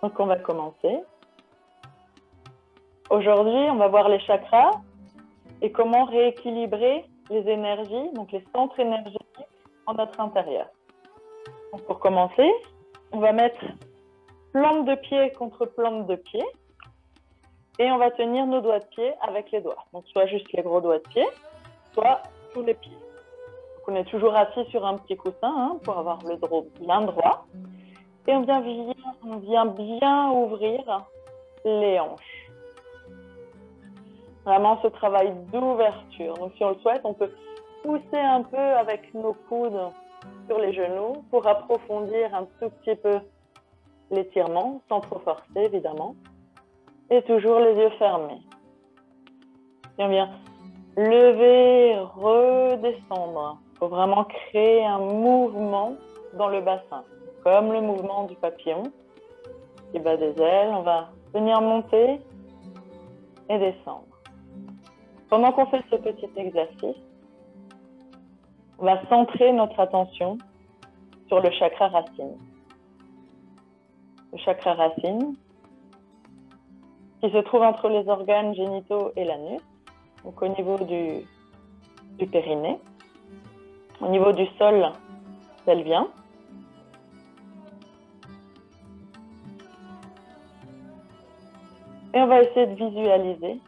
Donc, on va commencer. Aujourd'hui, on va voir les chakras et comment rééquilibrer les énergies, donc les centres énergétiques en notre intérieur. Donc, pour commencer, on va mettre plante de pied contre plante de pied et on va tenir nos doigts de pied avec les doigts. Donc, soit juste les gros doigts de pied, soit tous les pieds. Donc, on est toujours assis sur un petit coussin pour avoir le dos bien droit. Et on vient bien ouvrir les hanches. Vraiment ce travail d'ouverture. Donc si on le souhaite, on peut pousser un peu avec nos coudes sur les genoux pour approfondir un tout petit peu l'étirement, sans trop forcer évidemment. Et toujours les yeux fermés. Et on vient lever, redescendre. Il faut vraiment créer un mouvement dans le bassin. Comme le mouvement du papillon qui bat des ailes, on va venir monter et descendre. Pendant qu'on fait ce petit exercice, on va centrer notre attention sur le chakra racine. Le chakra racine qui se trouve entre les organes génitaux et l'anus, donc au niveau du périnée, au niveau du sol pelvien. Et on va essayer de visualiser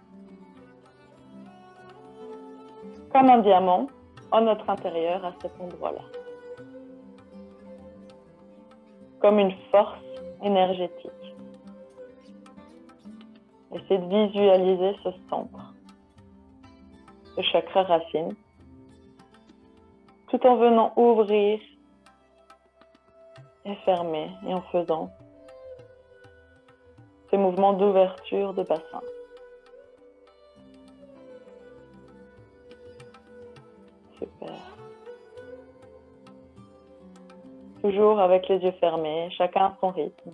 comme un diamant en notre intérieur à cet endroit-là. Comme une force énergétique. Essayez de visualiser ce centre, ce chakra racine, tout en venant ouvrir et fermer et en faisant ces mouvements d'ouverture de bassin. Super. Toujours avec les yeux fermés, chacun à son rythme.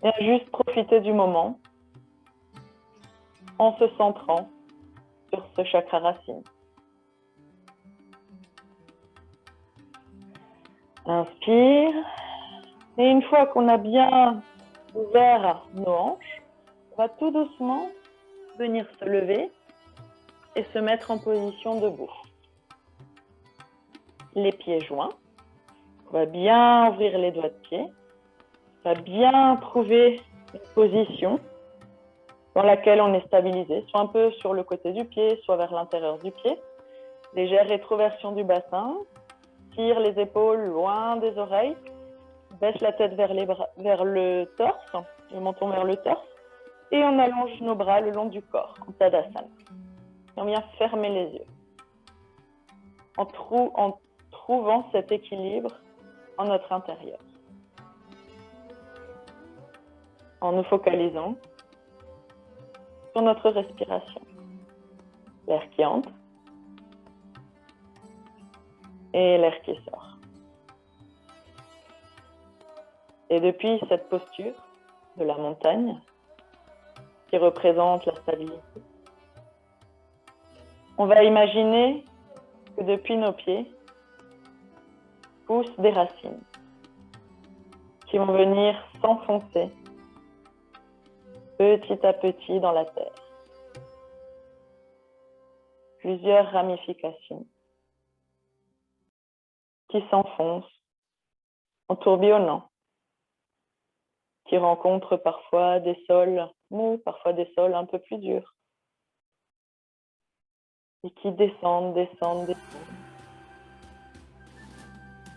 Et juste profiter du moment en se centrant sur ce chakra racine. Inspire. Et une fois qu'on a bien ouvert nos hanches, on va tout doucement venir se lever et se mettre en position debout. Les pieds joints. On va bien ouvrir les doigts de pied. On va bien trouver une position dans laquelle on est stabilisé, soit un peu sur le côté du pied, soit vers l'intérieur du pied. Légère rétroversion du bassin. Tire les épaules loin des oreilles. Baisse la tête vers le torse, le menton vers le torse. Et on allonge nos bras le long du corps, en Tadasana. Et on vient fermer les yeux. En trouvant cet équilibre en notre intérieur. En nous focalisant sur notre respiration. L'air qui entre et l'air qui sort. Et depuis cette posture de la montagne, qui représente la stabilité, on va imaginer que depuis nos pieds poussent des racines qui vont venir s'enfoncer petit à petit dans la terre. Plusieurs ramifications qui s'enfoncent en tourbillonnant, qui rencontrent parfois des sols mous, parfois des sols un peu plus durs, et qui descendent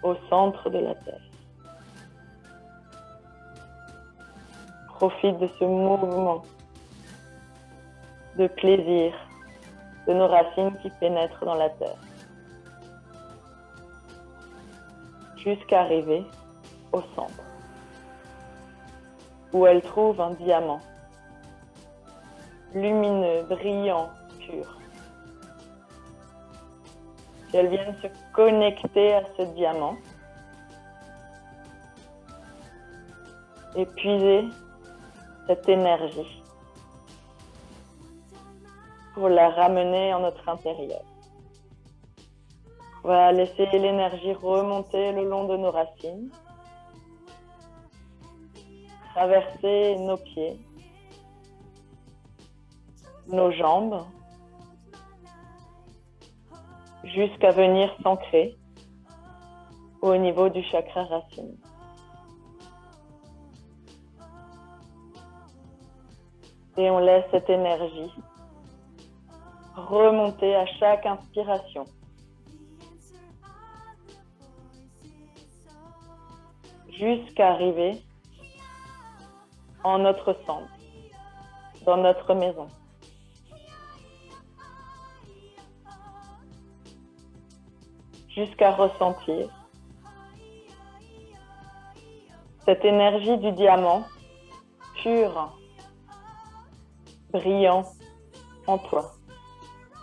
au centre de la terre. Profite de ce mouvement de plaisir de nos racines qui pénètrent dans la terre, jusqu'à arriver au centre, où elle trouve un diamant, lumineux, brillant, pur. Et elles viennent se connecter à ce diamant et puiser cette énergie pour la ramener en notre intérieur. On va laisser l'énergie remonter le long de nos racines traverser nos pieds, nos jambes, jusqu'à venir s'ancrer au niveau du chakra racine. Et on laisse cette énergie remonter à chaque inspiration. Jusqu'à arriver en notre centre, dans notre maison. Jusqu'à ressentir cette énergie du diamant pure, brillant en toi,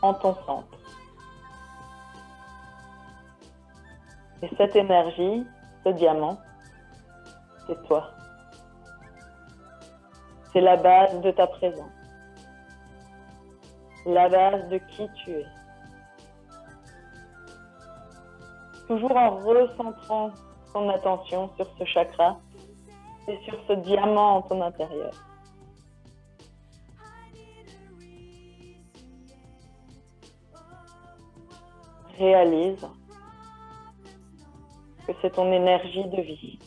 en ton centre. Et cette énergie, ce diamant, c'est toi. C'est la base de ta présence, la base de qui tu es. Toujours en recentrant ton attention sur ce chakra et sur ce diamant en ton intérieur. Réalise que c'est ton énergie de vie.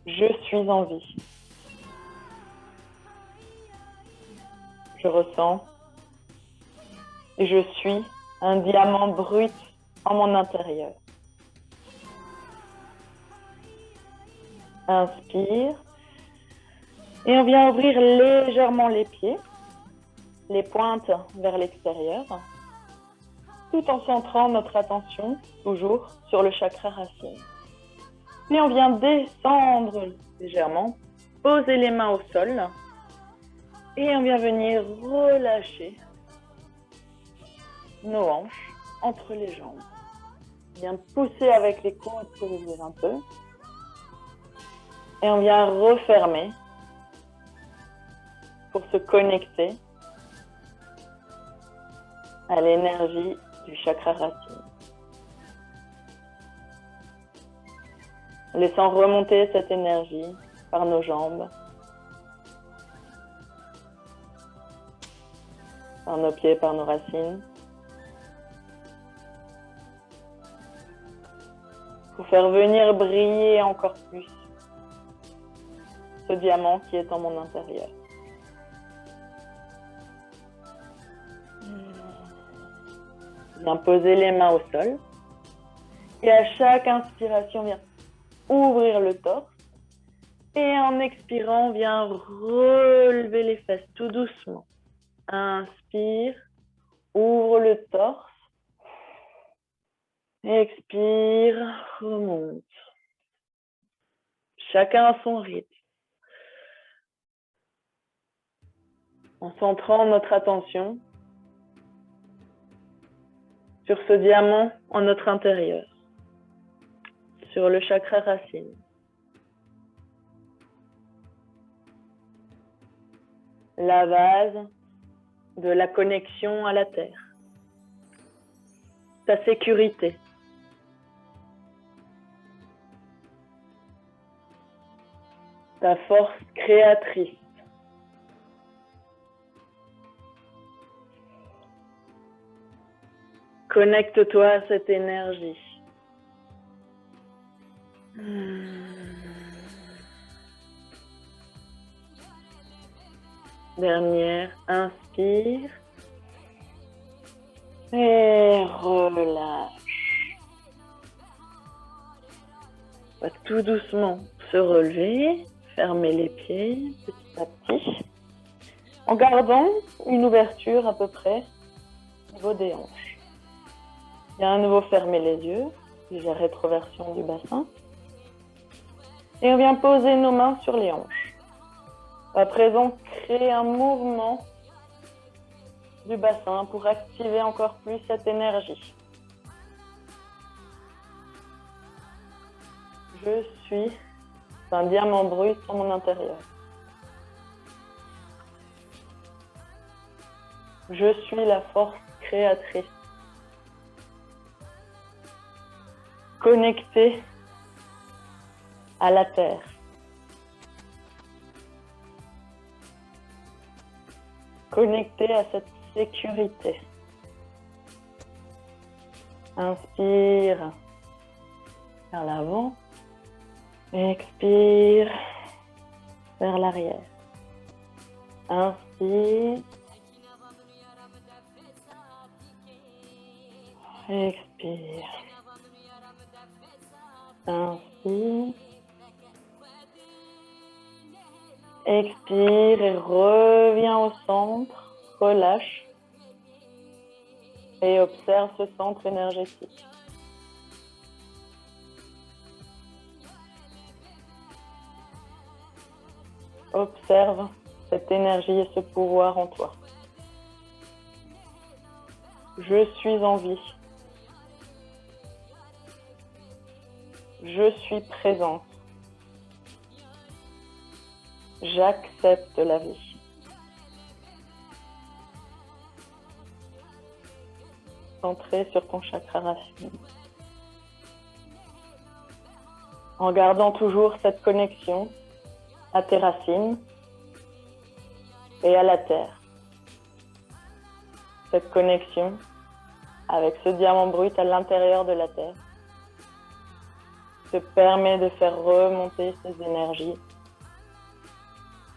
Je suis en vie. Je ressens et je suis un diamant brut en mon intérieur. Inspire. Et on vient ouvrir légèrement les pieds, les pointes vers l'extérieur, tout en centrant notre attention toujours sur le chakra racine. Puis on vient descendre légèrement, poser les mains au sol et on vient venir relâcher nos hanches entre les jambes. On vient pousser avec les coudes pour ouvrir un peu et on vient refermer pour se connecter à l'énergie du chakra racine. Laissant remonter cette énergie par nos jambes, par nos pieds, par nos racines, pour faire venir briller encore plus ce diamant qui est en mon intérieur. Bien poser les mains au sol et à chaque inspiration, viens ouvrir le torse et en expirant, viens relever les fesses tout doucement. Inspire, ouvre le torse, expire, remonte. Chacun à son rythme. En centrant notre attention sur ce diamant en notre intérieur, sur le chakra racine. La base de la connexion à la terre, ta sécurité, ta force créatrice. Connecte-toi à cette énergie. Dernière, inspire et relâche. On va tout doucement se relever, fermer les pieds petit à petit, en gardant une ouverture à peu près au niveau des hanches. Et à nouveau fermer les yeux, la rétroversion du bassin. Et on vient poser nos mains sur les hanches. À présent, créer un mouvement du bassin pour activer encore plus cette énergie. Je suis un diamant brut en mon intérieur. Je suis la force créatrice. Connectée à la terre. Connecté à cette sécurité. Inspire vers l'avant. Expire vers l'arrière. Inspire. Expire. Inspire. Expire et reviens au centre. Relâche. Et observe ce centre énergétique. Observe cette énergie et ce pouvoir en toi. Je suis en vie. Je suis présente. J'accepte la vie. Centré sur ton chakra racine. En gardant toujours cette connexion à tes racines et à la terre. Cette connexion avec ce diamant brut à l'intérieur de la terre te permet de faire remonter ces énergies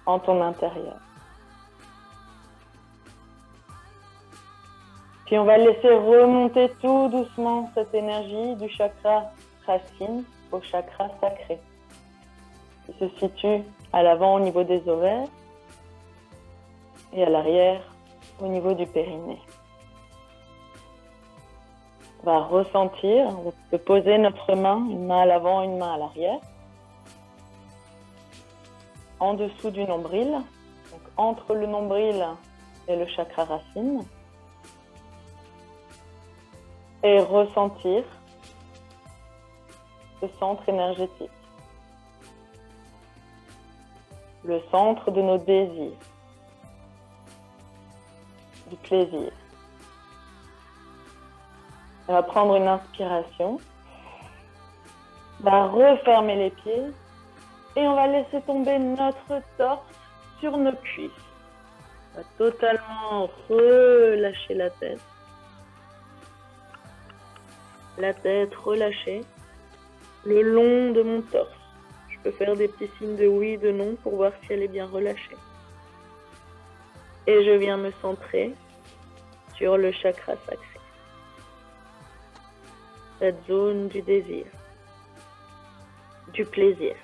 en ton intérieur. Puis on va laisser remonter tout doucement cette énergie du chakra racine au chakra sacré, qui se situe à l'avant au niveau des ovaires et à l'arrière au niveau du périnée. On va ressentir, on va poser notre main, une main à l'avant, une main à l'arrière, en dessous du nombril, donc entre le nombril et le chakra racine, et ressentir ce centre énergétique, le centre de nos désirs, du plaisir. On va prendre une inspiration, on va refermer les pieds et on va laisser tomber notre torse sur nos cuisses. On va totalement relâcher la tête. La tête relâchée le long de mon torse. Je peux faire des petits signes de oui, de non pour voir si elle est bien relâchée. Et je viens me centrer sur le chakra sacré. Cette zone du désir, du plaisir.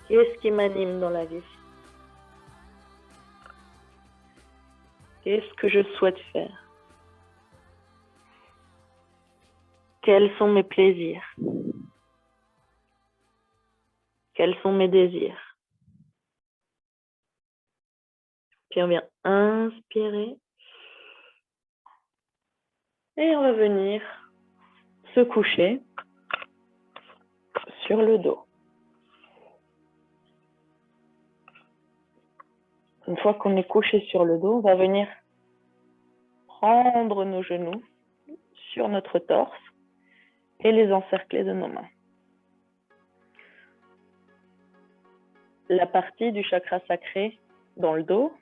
Qu'est-ce qui m'anime dans la vie? Qu'est-ce que je souhaite faire? Quels sont mes plaisirs? Quels sont mes désirs? Puis on vient inspirer. Et on va venir se coucher sur le dos. Une fois qu'on est couché sur le dos, on va venir prendre nos genoux sur notre torse et les encercler de nos mains. La partie du chakra sacré dans le dos,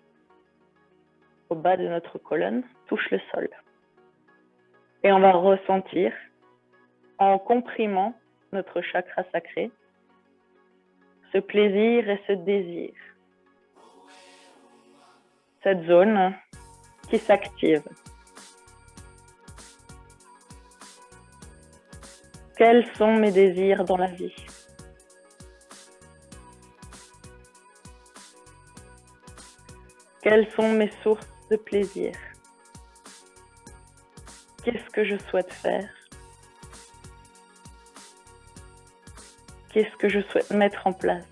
au bas de notre colonne, touche le sol. Et on va ressentir, en comprimant notre chakra sacré, ce plaisir et ce désir. Cette zone qui s'active. Quels sont mes désirs dans la vie? Quelles sont mes sources de plaisir? Qu'est-ce que je souhaite faire? Qu'est-ce que je souhaite mettre en place?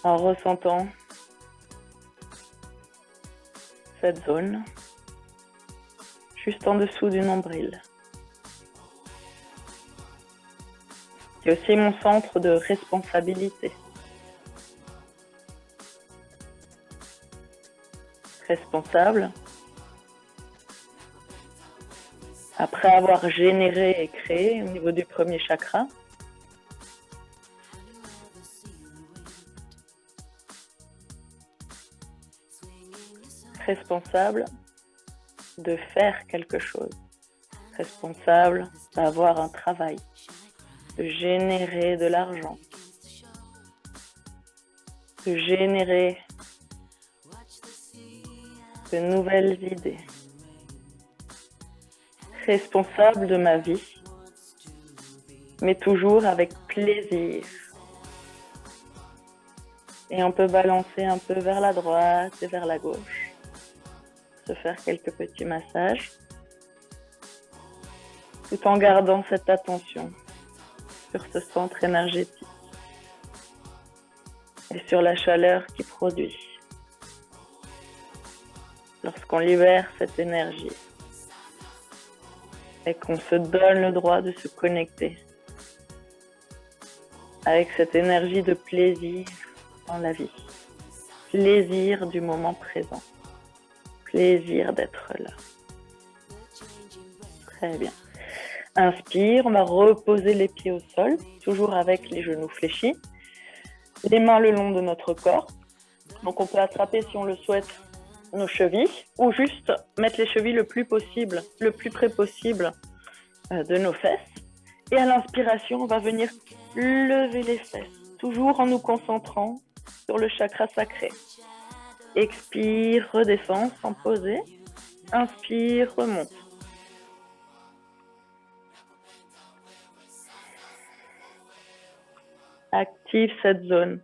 En ressentant cette zone juste en dessous du nombril. C'est aussi mon centre de responsabilité. Responsable Après avoir généré et créé au niveau du premier chakra, responsable de faire quelque chose, responsable d'avoir un travail, de générer de l'argent, de générer de nouvelles idées, responsable de ma vie, mais toujours avec plaisir. Et on peut balancer un peu vers la droite et vers la gauche, se faire quelques petits massages, tout en gardant cette attention sur ce centre énergétique et sur la chaleur qui produit. Lorsqu'on libère cette énergie et qu'on se donne le droit de se connecter avec cette énergie de plaisir dans la vie, plaisir du moment présent, plaisir d'être là. Très bien. Inspire, on va reposer les pieds au sol, toujours avec les genoux fléchis, les mains le long de notre corps. Donc on peut attraper, si on le souhaite, nos chevilles ou juste mettre les chevilles le plus possible, le plus près possible de nos fesses. Et à l'inspiration, on va venir lever les fesses, toujours en nous concentrant sur le chakra sacré. Expire, redescend sans poser. Inspire, remonte. Active cette zone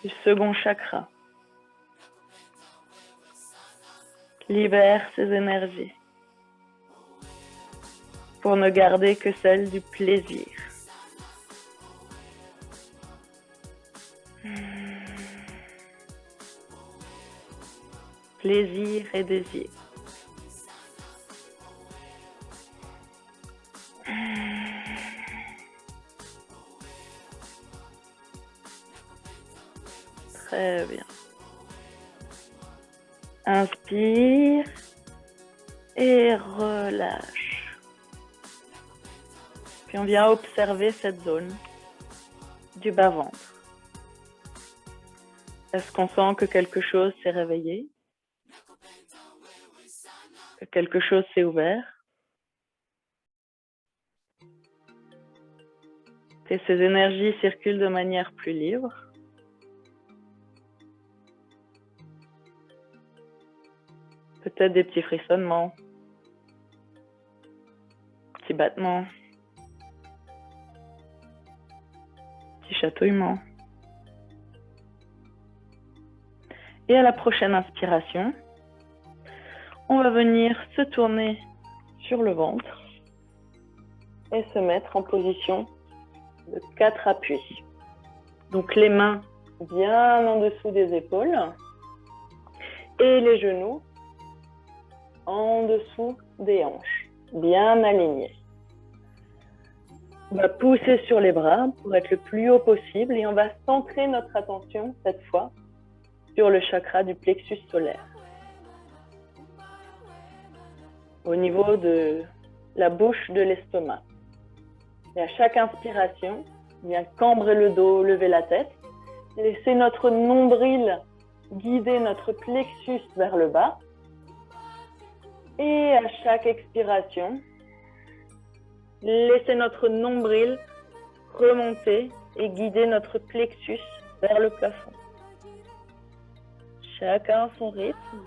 du second chakra. Libère ces énergies pour ne garder que celle du plaisir. Plaisir et désir. Très bien. Inspire et relâche. Puis on vient observer cette zone du bas-ventre. Est-ce qu'on sent que quelque chose s'est réveillé? Que quelque chose s'est ouvert? Et ces énergies circulent de manière plus libre? Peut-être des petits frissonnements, petits battements, petits chatouillements. Et à la prochaine inspiration, on va venir se tourner sur le ventre et se mettre en position de 4 appuis. Donc les mains bien en dessous des épaules et les genoux en dessous des hanches, bien alignés. On va pousser sur les bras pour être le plus haut possible et on va centrer notre attention cette fois sur le chakra du plexus solaire. Au niveau de la bouche de l'estomac. Et à chaque inspiration, on vient cambrer le dos, lever la tête, laisser notre nombril guider notre plexus vers le bas. Et à chaque expiration, laisser notre nombril remonter et guider notre plexus vers le plafond. Chacun son rythme.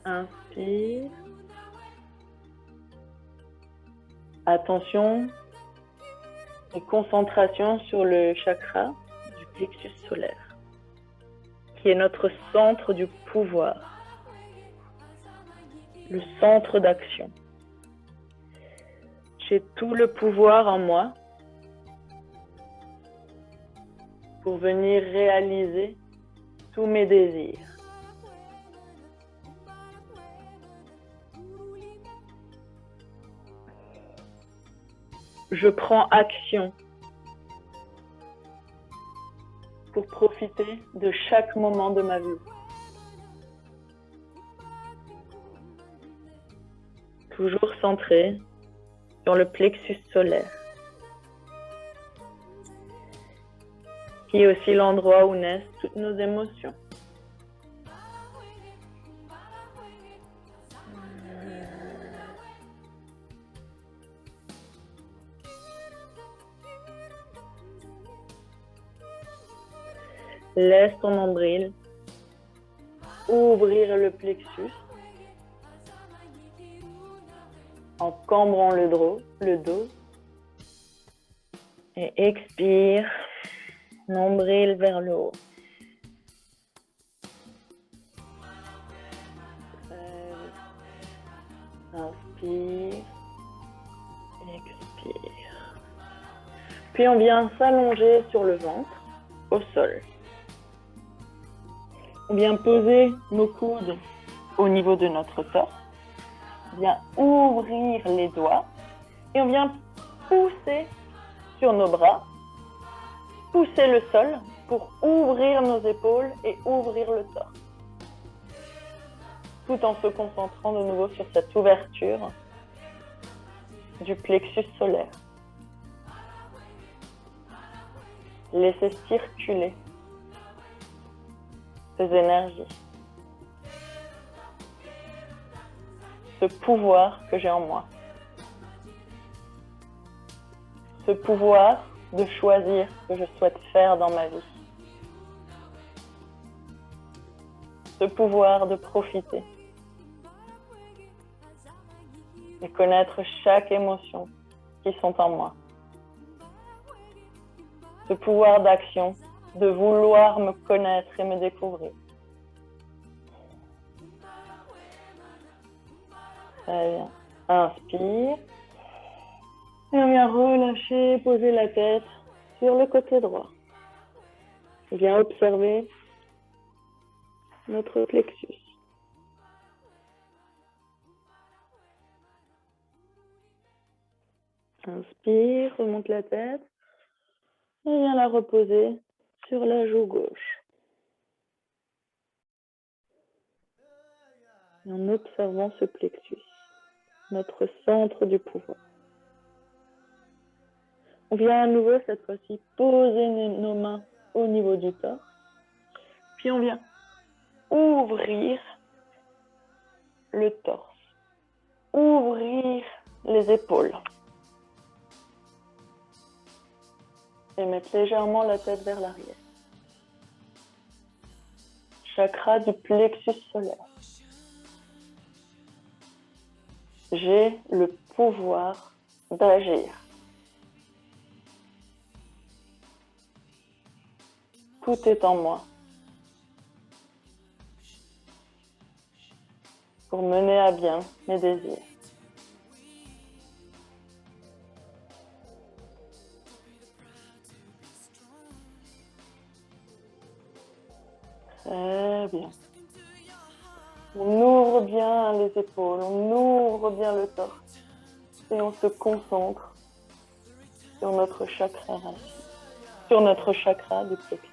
Inspire. Attention et concentration sur le chakra du plexus solaire, qui est notre centre du pouvoir, le centre d'action. J'ai tout le pouvoir en moi pour venir réaliser tous mes désirs. Je prends action pour profiter de chaque moment de ma vie. toujours centré sur le plexus solaire, qui est aussi l'endroit où naissent toutes nos émotions. Laisse ton nombril ouvrir le plexus en cambrant le dos et expire, nombril vers le haut. Inspire, expire. Puis on vient s'allonger sur le ventre, au sol. On vient poser nos coudes au niveau de notre torse. On vient ouvrir les doigts et on vient pousser sur nos bras, pousser le sol pour ouvrir nos épaules et ouvrir le torse. Tout en se concentrant de nouveau sur cette ouverture du plexus solaire. Laissez circuler ces énergies. Ce pouvoir que j'ai en moi. Ce pouvoir de choisir ce que je souhaite faire dans ma vie. Ce pouvoir de profiter. Et connaître chaque émotion qui sont en moi. Ce pouvoir d'action, de vouloir me connaître et me découvrir. Très bien. Inspire. Et on vient relâcher, poser la tête sur le côté droit. On vient observer notre plexus. Inspire, remonte la tête. Et viens la reposer sur la joue gauche. Et en observant ce plexus, notre centre du pouvoir. On vient à nouveau cette fois-ci poser nos mains au niveau du torse. Puis on vient ouvrir le torse. Ouvrir les épaules. Et mettre légèrement la tête vers l'arrière. Chakra du plexus solaire. J'ai le pouvoir d'agir. Tout est en moi. Pour mener à bien mes désirs. Très bien. On ouvre bien les épaules, on ouvre bien le torse et on se concentre sur notre chakra racine, sur notre chakra du plexus.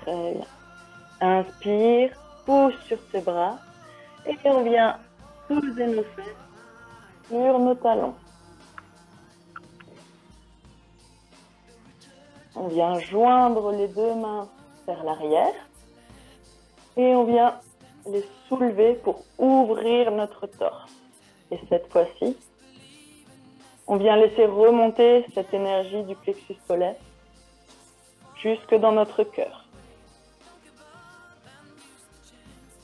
Très bien. Inspire, pousse sur ses bras et on vient poser nos fesses sur nos talons. On vient joindre les deux mains vers l'arrière et on vient les soulever pour ouvrir notre torse. Et cette fois-ci, on vient laisser remonter cette énergie du plexus solaire jusque dans notre cœur.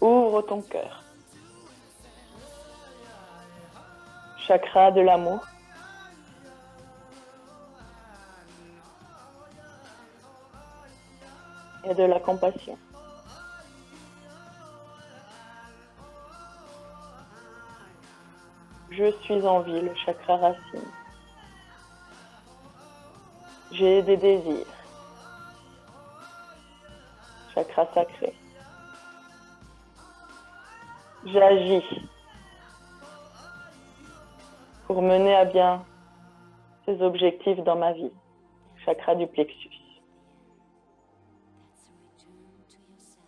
Ouvre ton cœur. Chakra de l'amour. Et de la compassion. Je suis en vie, le chakra racine. J'ai des désirs. Chakra sacré. J'agis pour mener à bien ces objectifs dans ma vie. Chakra du plexus.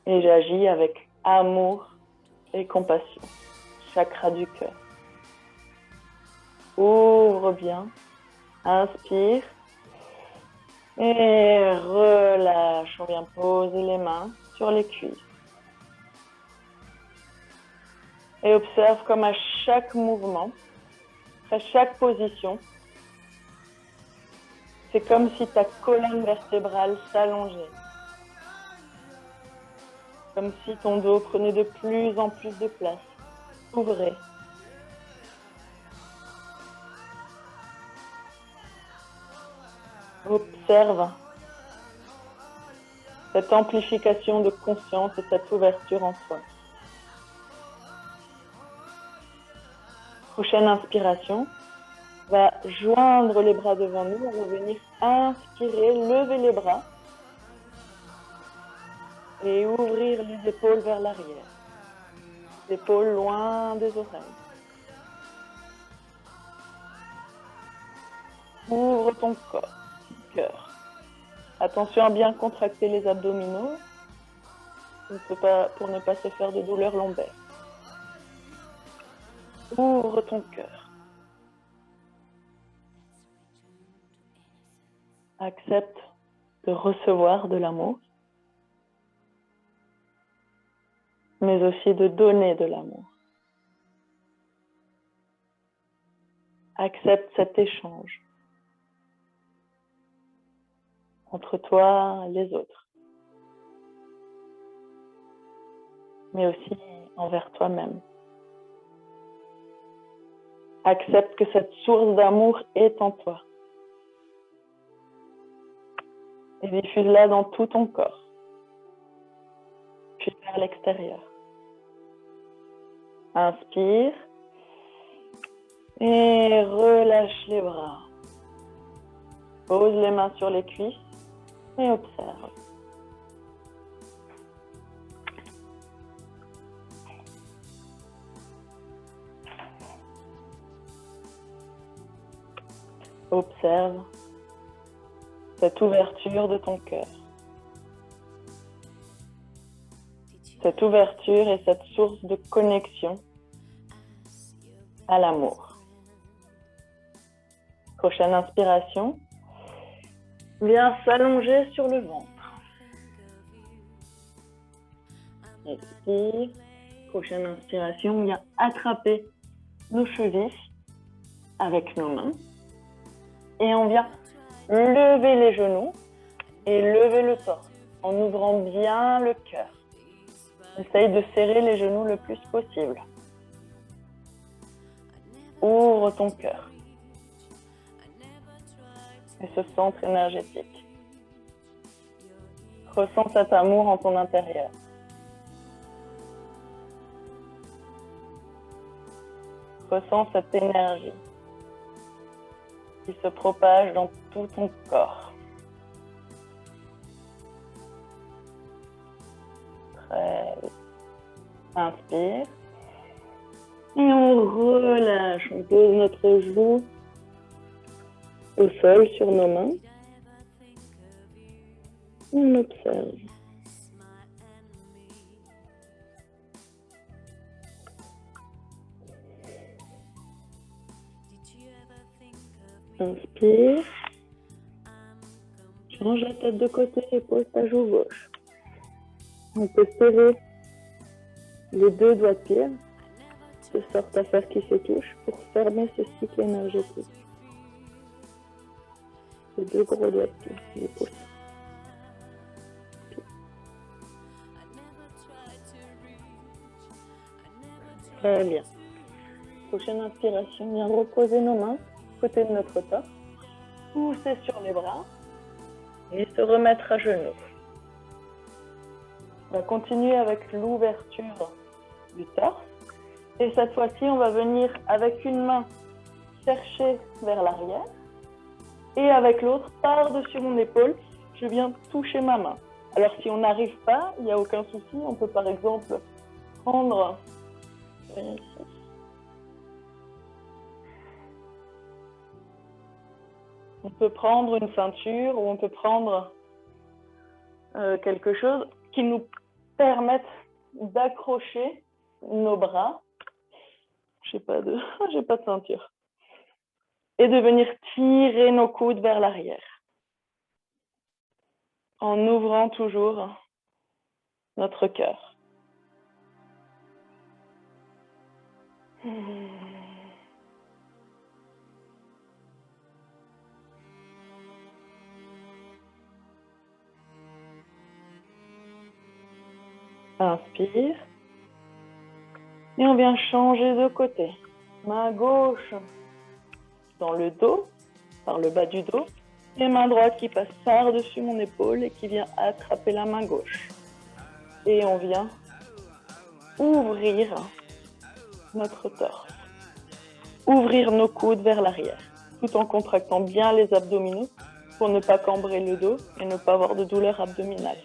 Et j'agis avec amour et compassion. Chakra du cœur. Ouvre bien. Inspire. Et relâche. On vient poser les mains sur les cuisses. Et observe comme à chaque mouvement, à chaque position, c'est comme si ta colonne vertébrale s'allongeait. Comme si ton dos prenait de plus en plus de place. Ouvrez. Observe cette amplification de conscience et cette ouverture en soi. Prochaine inspiration, on va joindre les bras devant nous, on va venir inspirer, lever les bras et ouvrir les épaules vers l'arrière. Les épaules loin des oreilles. Ouvre ton corps, cœur. Attention à bien contracter les abdominaux pour ne pas se faire de douleurs lombaires. Ouvre ton cœur. Accepte de recevoir de l'amour, mais aussi de donner de l'amour. Accepte cet échange entre toi et les autres, mais aussi envers toi-même. Accepte que cette source d'amour est en toi et diffuse-la dans tout ton corps, puis vers l'extérieur. Inspire et relâche les bras. Pose les mains sur les cuisses et observe. Observe cette ouverture de ton cœur. Cette ouverture et cette source de connexion à l'amour. Prochaine inspiration, viens s'allonger sur le ventre. Expire. Prochaine inspiration, viens attraper nos chevilles avec nos mains. Et on vient lever les genoux et lever le torse en ouvrant bien le cœur. Essaye de serrer les genoux le plus possible. Ouvre ton cœur et ce centre énergétique. Ressens cet amour en ton intérieur. Ressens cette énergie qui se propage dans tout ton corps. Très bien. Inspire. Et on relâche. On pose notre genou au sol sur nos mains. On observe. Inspire. Change la tête de côté et pose ta joue gauche. On peut serrer les deux doigts de pied, de sorte à faire qu'ils se touchent pour fermer ce cycle énergétique. Les deux gros doigts de pied, les pouces. Très bien. Prochaine inspiration, viens reposer nos mains côté de notre torse, pousser sur les bras et se remettre à genoux. On va continuer avec l'ouverture du torse. Et cette fois-ci, on va venir avec une main chercher vers l'arrière et avec l'autre, par-dessus mon épaule, je viens toucher ma main. Alors, si on n'arrive pas, il n'y a aucun souci. On peut par exemple prendre... On peut prendre une ceinture ou on peut prendre quelque chose qui nous permettre d'accrocher nos bras. J'ai pas de ceinture. Et de venir tirer nos coudes vers l'arrière. En ouvrant toujours notre cœur. Inspire. Et on vient changer de côté. Main gauche dans le dos, par le bas du dos. Et main droite qui passe par-dessus mon épaule et qui vient attraper la main gauche. Et on vient ouvrir notre torse. Ouvrir nos coudes vers l'arrière, tout en contractant bien les abdominaux pour ne pas cambrer le dos et ne pas avoir de douleur abdominale.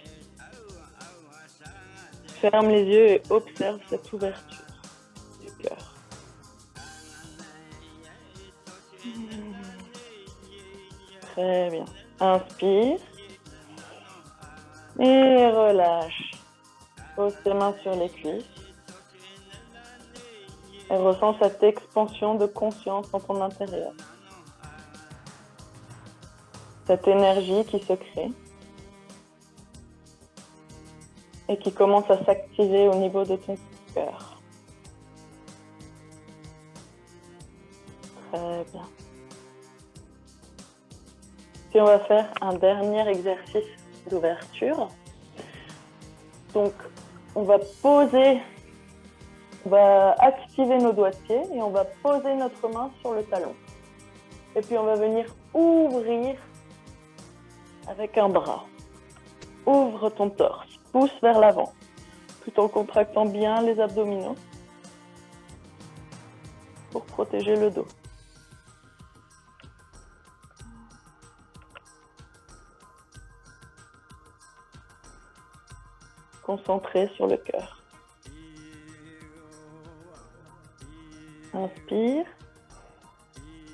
Ferme les yeux et observe cette ouverture du cœur. Très bien. Inspire. Et relâche. Pose tes mains sur les cuisses. Et ressens cette expansion de conscience en ton intérieur. Cette énergie qui se crée et qui commence à s'activer au niveau de ton cœur. Très bien. Puis on va faire un dernier exercice d'ouverture. Donc, on va activer nos doigts de pied et on va poser notre main sur le talon. Et puis on va venir ouvrir avec un bras. Ouvre ton torse, pousse vers l'avant, tout en contractant bien les abdominaux pour protéger le dos. Concentré sur le cœur. Inspire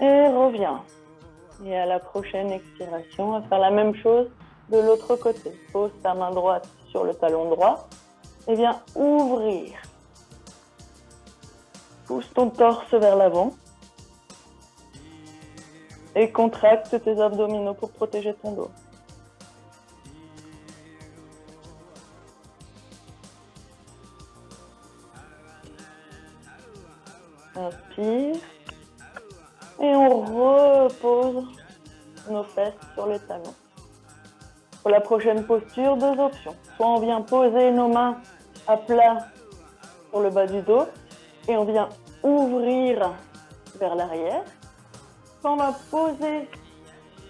et reviens. Et à la prochaine expiration, on va faire la même chose de l'autre côté. Pose ta main droite sur le talon droit et viens ouvrir. Pousse ton torse vers l'avant et contracte tes abdominaux pour protéger ton dos. Inspire. Et on repose nos fesses sur les talons. Pour la prochaine posture, deux options. Soit on vient poser nos mains à plat sur le bas du dos et on vient ouvrir vers l'arrière. Soit on va poser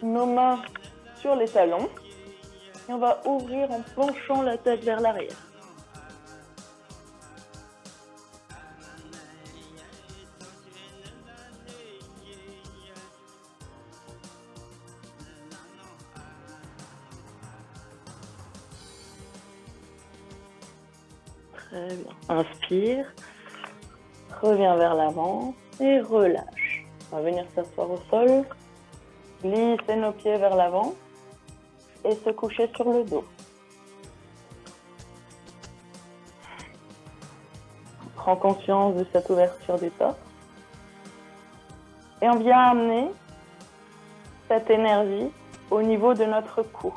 nos mains sur les talons et on va ouvrir en penchant la tête vers l'arrière. Très bien. Inspire, reviens vers l'avant et relâche. On va venir s'asseoir au sol, glisser nos pieds vers l'avant et se coucher sur le dos. Prends conscience de cette ouverture du torse et on vient amener cette énergie au niveau de notre cou.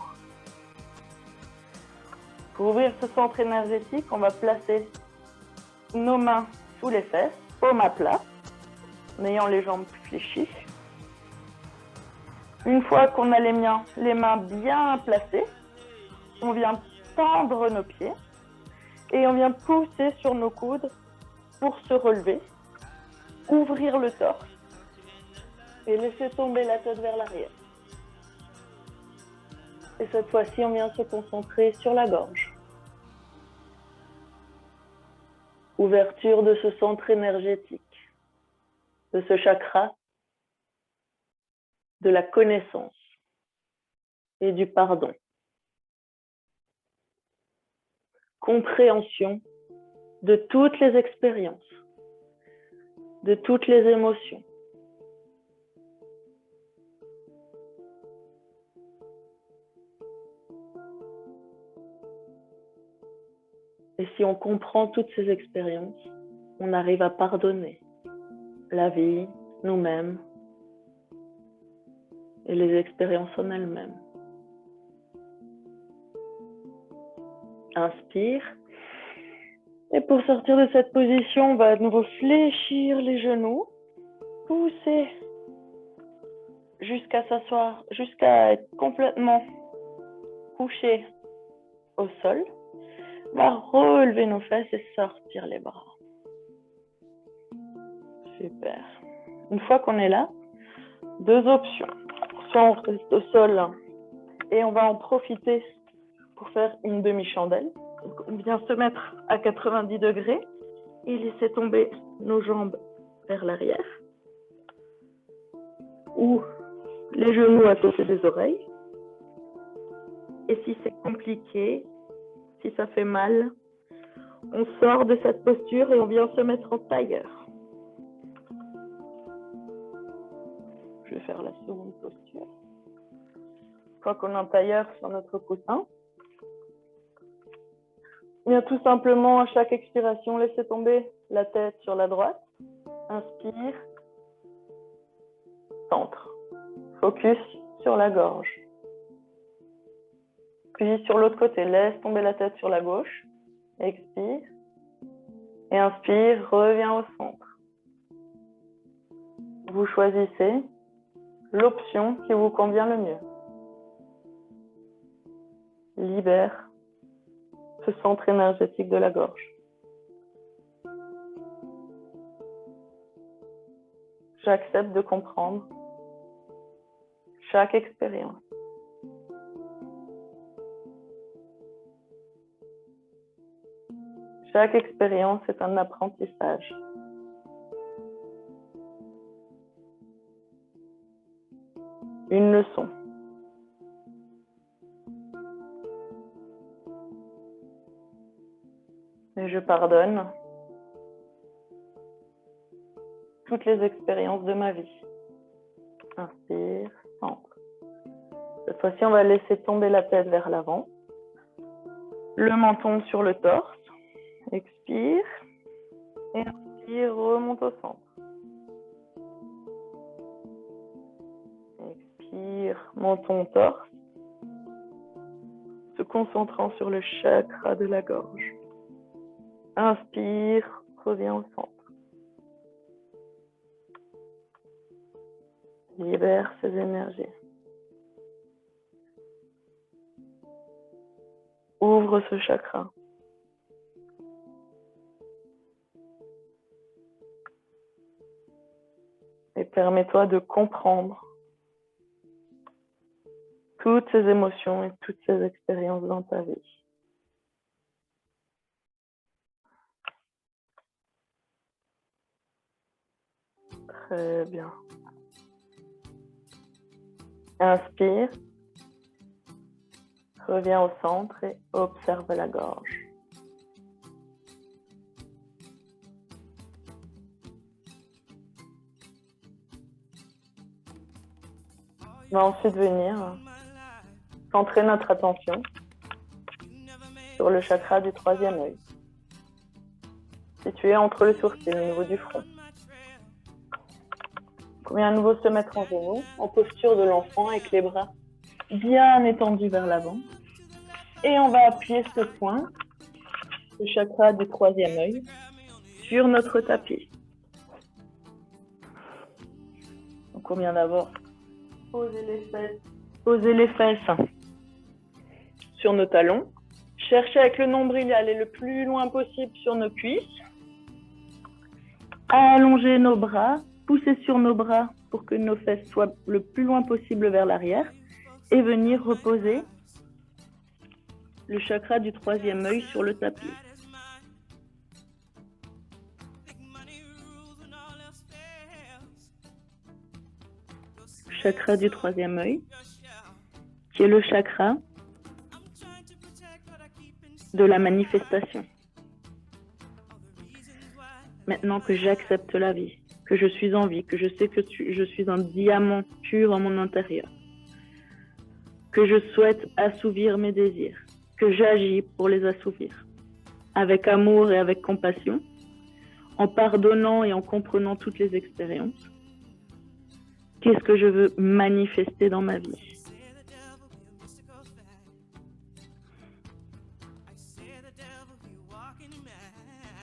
Pour ouvrir ce centre énergétique, on va placer nos mains sous les fesses, paume à plat, en ayant les jambes fléchies. Une fois qu'on a les mains bien placées, on vient tendre nos pieds et on vient pousser sur nos coudes pour se relever, ouvrir le torse et laisser tomber la tête vers l'arrière. Et cette fois-ci, on vient se concentrer sur la gorge. Ouverture de ce centre énergétique, de ce chakra, de la connaissance et du pardon. Compréhension de toutes les expériences, de toutes les émotions. Et si on comprend toutes ces expériences, on arrive à pardonner la vie, nous-mêmes et les expériences en elles-mêmes. Inspire. Et pour sortir de cette position, on va de nouveau fléchir les genoux, pousser jusqu'à s'asseoir, jusqu'à être complètement couché au sol. On va relever nos fesses et sortir les bras. Super. Une fois qu'on est là, deux options. Soit on reste au sol et on va en profiter pour faire une demi-chandelle. On vient se mettre à 90 degrés et laisser tomber nos jambes vers l'arrière ou les genoux à côté des oreilles. Et si c'est compliqué, si ça fait mal, on sort de cette posture et on vient se mettre en tailleur. Je vais faire la seconde posture. Une fois qu'on est en tailleur sur notre coussin, on vient tout simplement à chaque expiration laisser tomber la tête sur la droite. Inspire, centre. Focus sur la gorge. Puis sur l'autre côté, laisse tomber la tête sur la gauche. Expire. Et inspire, reviens au centre. Vous choisissez l'option qui vous convient le mieux. Libère ce centre énergétique de la gorge. J'accepte de comprendre chaque expérience. Chaque expérience est un apprentissage. Une leçon. Et je pardonne toutes les expériences de ma vie. Inspire, centre. Cette fois-ci, on va laisser tomber la tête vers l'avant. Le menton sur le torse. Expire. Et inspire, remonte au centre. Expire, menton, torse. Se concentrant sur le chakra de la gorge. Inspire, reviens au centre. Libère ces énergies. Ouvre ce chakra. Et permets-toi de comprendre toutes ces émotions et toutes ces expériences dans ta vie. Très bien. Inspire. Reviens au centre et observe la gorge. On va ensuite venir centrer notre attention sur le chakra du troisième œil, situé entre le sourcil au niveau du front. On vient à nouveau se mettre en genoux, en posture de l'enfant, avec les bras bien étendus vers l'avant. Et on va appuyer ce point, le chakra du troisième œil, sur notre tapis. Donc on vient d'abord poser les fesses sur nos talons. Chercher avec le nombril à aller le plus loin possible sur nos cuisses. Allonger nos bras, pousser sur nos bras pour que nos fesses soient le plus loin possible vers l'arrière et venir reposer le chakra du troisième œil sur le tapis. Le chakra du troisième œil, qui est le chakra de la manifestation. Maintenant que j'accepte la vie, que je suis en vie, que je sais que je suis un diamant pur en mon intérieur, que je souhaite assouvir mes désirs, que j'agis pour les assouvir. avec amour et avec compassion, en pardonnant et en comprenant toutes les expériences. Qu'est-ce que je veux manifester dans ma vie?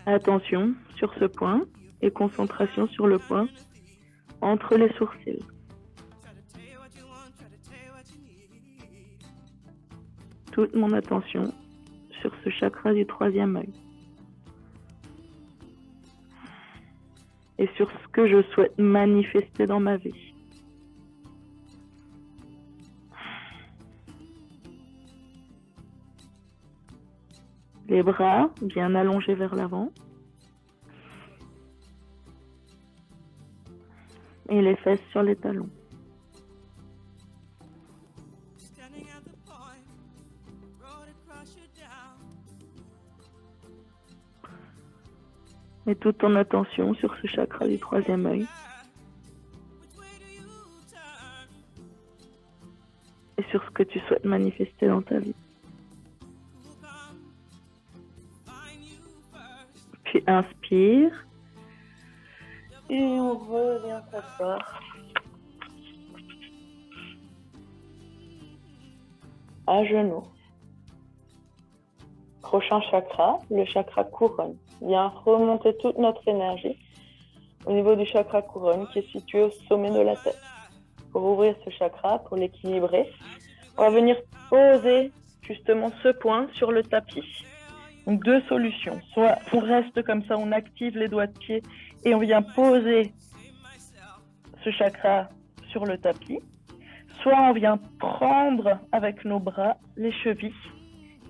Attention sur ce point et concentration sur le point entre les sourcils. Toute mon attention sur ce chakra du troisième œil. Et sur ce que je souhaite manifester dans ma vie. Les bras bien allongés vers l'avant. Et les fesses sur les talons. Et toute ton attention sur ce chakra du troisième œil. Et sur ce que tu souhaites manifester dans ta vie. Puis inspire. Et on revient s'asseoir. À genoux. Prochain chakra, le chakra couronne. Vient remonter toute notre énergie au niveau du chakra couronne qui est situé au sommet de la tête. Pour ouvrir ce chakra, pour l'équilibrer, on va venir poser justement ce point sur le tapis. Donc deux solutions. Soit on reste comme ça, on active les doigts de pied et on vient poser ce chakra sur le tapis. Soit on vient prendre avec nos bras les chevilles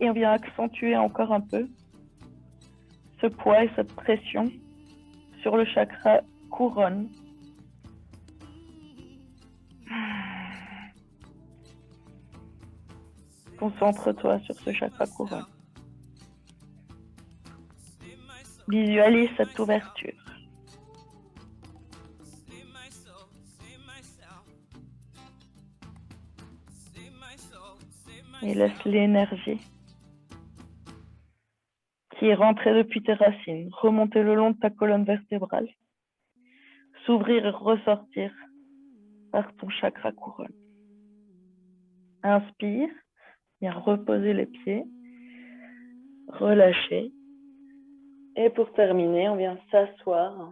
et on vient accentuer encore un peu ce poids et cette pression sur le chakra couronne. Concentre-toi sur ce chakra couronne. Visualise cette ouverture. Et laisse l'énergie qui est rentrée depuis tes racines remonter le long de ta colonne vertébrale, s'ouvrir et ressortir par ton chakra couronne. Inspire, viens reposer les pieds, relâcher. Et pour terminer, on vient s'asseoir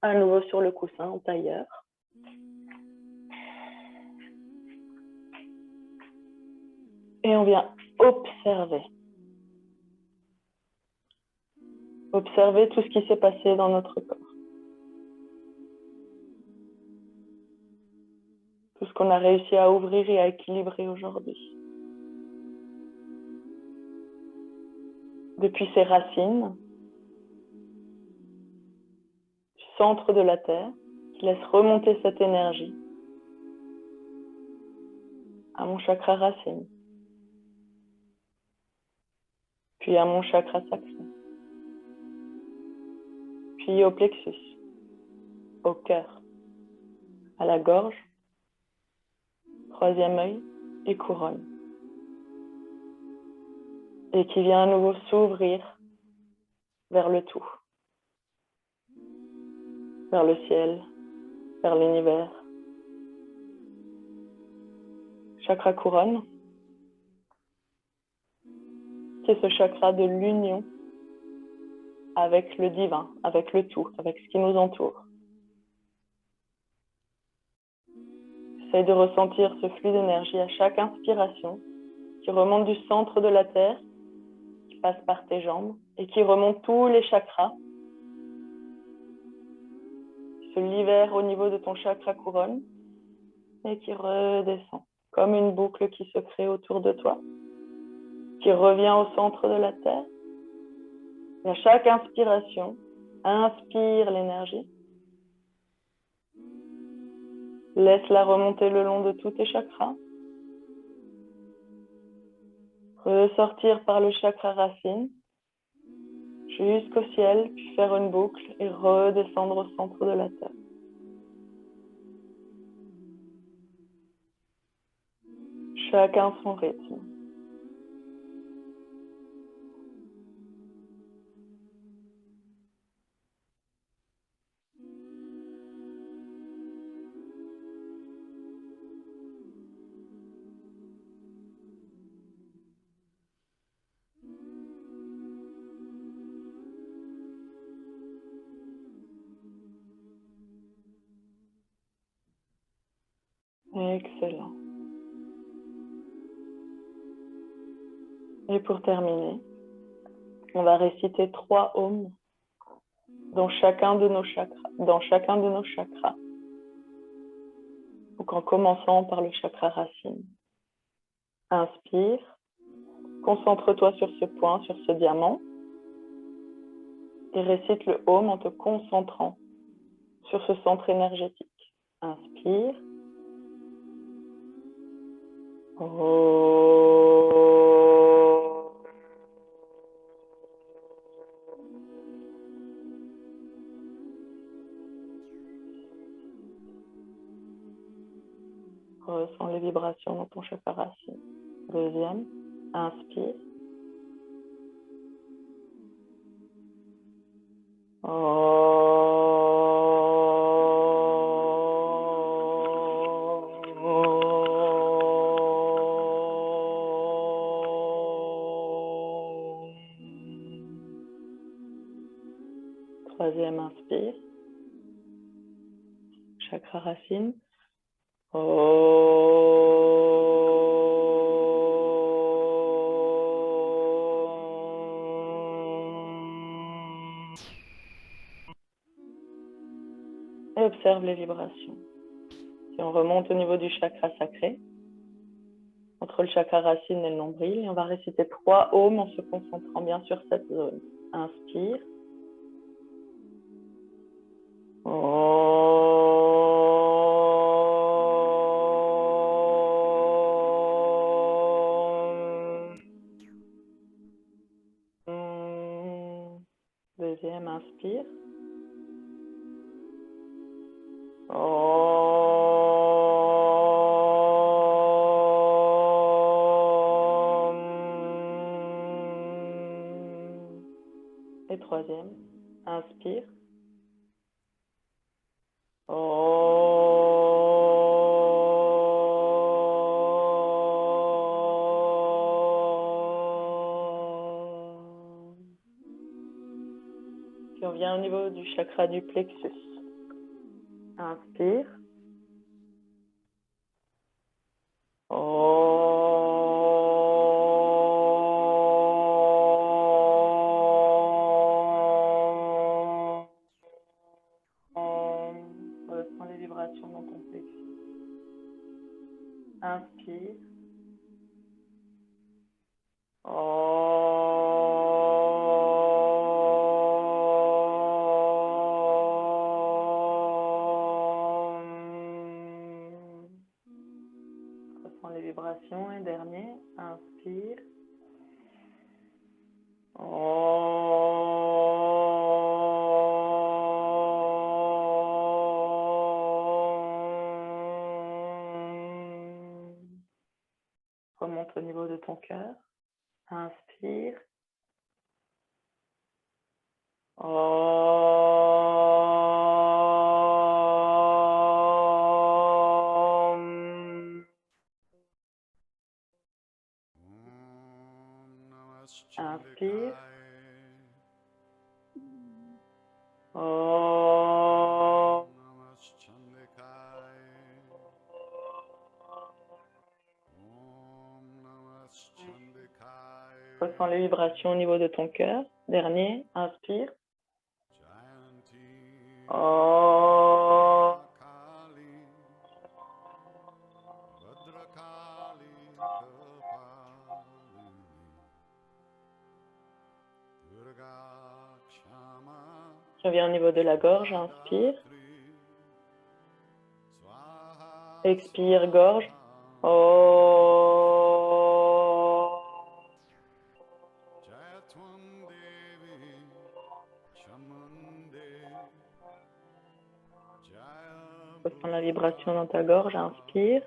à nouveau sur le coussin en tailleur. Et on vient observer. Observer tout ce qui s'est passé dans notre corps. Tout ce qu'on a réussi à ouvrir et à équilibrer aujourd'hui. Depuis ses racines, du centre de la Terre, qui laisse remonter cette énergie à mon chakra racine, puis à mon chakra sacré, puis au plexus, au cœur, à la gorge, troisième œil et couronne. Et qui vient à nouveau s'ouvrir vers le tout, vers le ciel, vers l'univers. Chakra couronne, qui est ce chakra de l'union avec le divin, avec le tout, avec ce qui nous entoure. Essaye de ressentir ce flux d'énergie à chaque inspiration qui remonte du centre de la Terre, qui passe par tes jambes et qui remonte tous les chakras, se libère au niveau de ton chakra couronne et qui redescend comme une boucle qui se crée autour de toi, qui revient au centre de la Terre. Et à chaque inspiration, inspire l'énergie. Laisse-la remonter le long de tous tes chakras. Ressortir par le chakra racine jusqu'au ciel, puis faire une boucle et redescendre au centre de la Terre. Chacun son rythme. Excellent. Et pour terminer, on va réciter 3 Om dans chacun de nos chakras. Donc en commençant par le chakra racine. Inspire, concentre-toi sur ce point, sur ce diamant, et récite le Om en te concentrant sur ce centre énergétique. Inspire. Ressens les vibrations dans ton chakra racine. Deuxième, inspire. Troisième, inspire. Chakra racine. Et observe les vibrations. Si on remonte au niveau du chakra sacré, entre le chakra racine et le nombril, et on va réciter 3 Om en se concentrant bien sur cette zone. Inspire. Deuxième, inspire. Et troisième, inspire. Puis on vient au niveau du chakra du plexus. Inspire. Ressens les vibrations dans ton plexus. Inspire. Ressens les vibrations. Et dernier, inspire. Remonte au niveau de ton cœur. Inspire. Inspire. Ressens les vibrations au niveau de ton cœur. Dernier, inspire. Je viens au niveau de la gorge, inspire. Expire, gorge. Ressens la vibration dans ta gorge, inspire.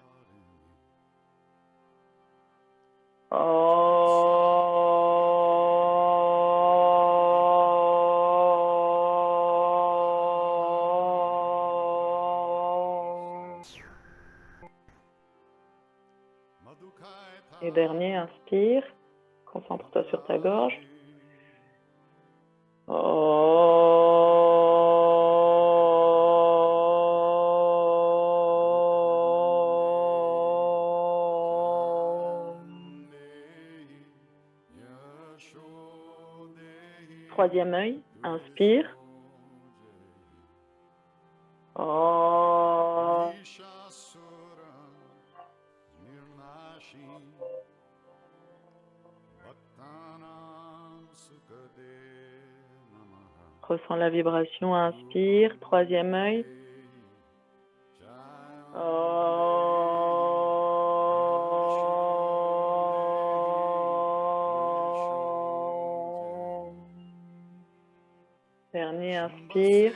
Et dernier, inspire. Concentre-toi sur ta gorge. Troisième œil, inspire. Oh. Ressens la vibration, inspire. Troisième œil. Dernier, inspire.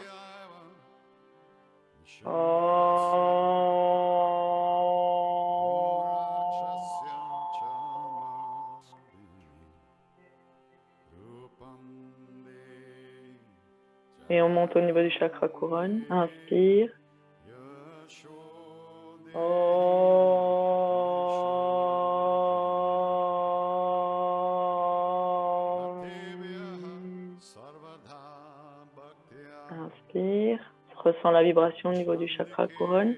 Et on monte au niveau du chakra couronne. Inspire. Inspire. Ressens la vibration au niveau du chakra couronne.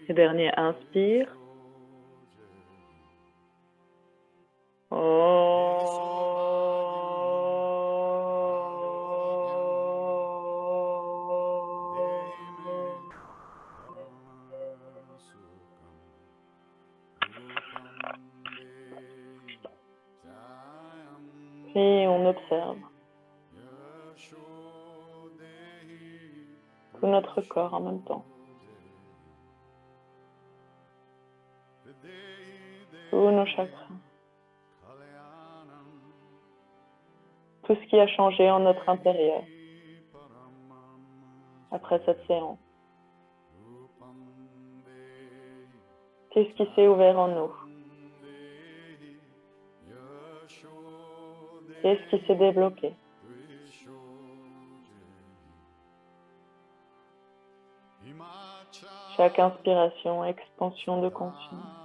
Et dernier, inspire. Et on observe tout notre corps en même temps. Tous nos chakras. Tout ce qui a changé en notre intérieur après cette séance. Qu'est-ce qui s'est ouvert en nous? Qu'est-ce qui s'est débloqué? Chaque inspiration, expansion de conscience.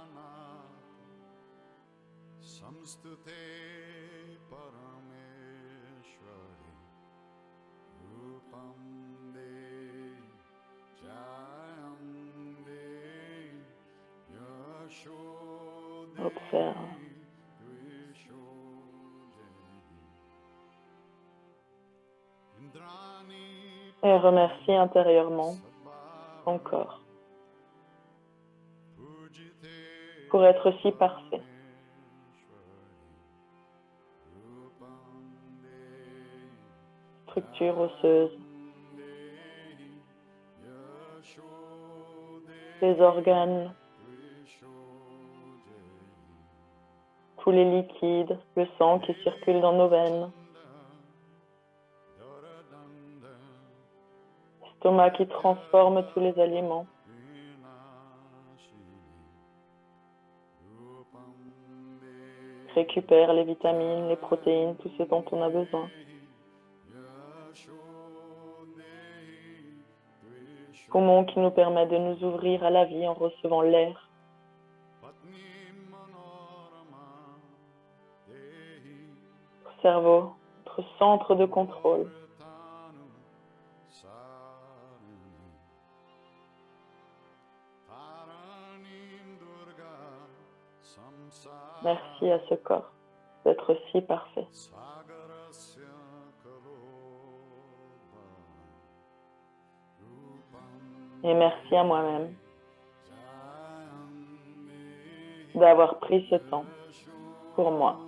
Observe. Et remercie intérieurement ton corps pour être si parfait. Structure osseuse, les organes, tous les liquides, le sang qui circule dans nos veines, l'estomac qui transforme tous les aliments, récupère les vitamines, les protéines, tout ce dont on a besoin. Poumons qui nous permettent de nous ouvrir à la vie en recevant l'air. Cerveau, notre centre de contrôle. Merci à ce corps d'être si parfait. Et merci à moi-même d'avoir pris ce temps pour moi.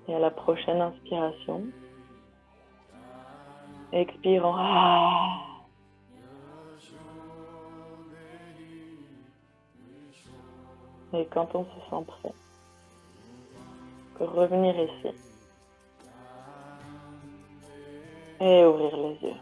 Et à la prochaine inspiration, expirons. Et quand on se sent prêt, on peut revenir ici et ouvrir les yeux.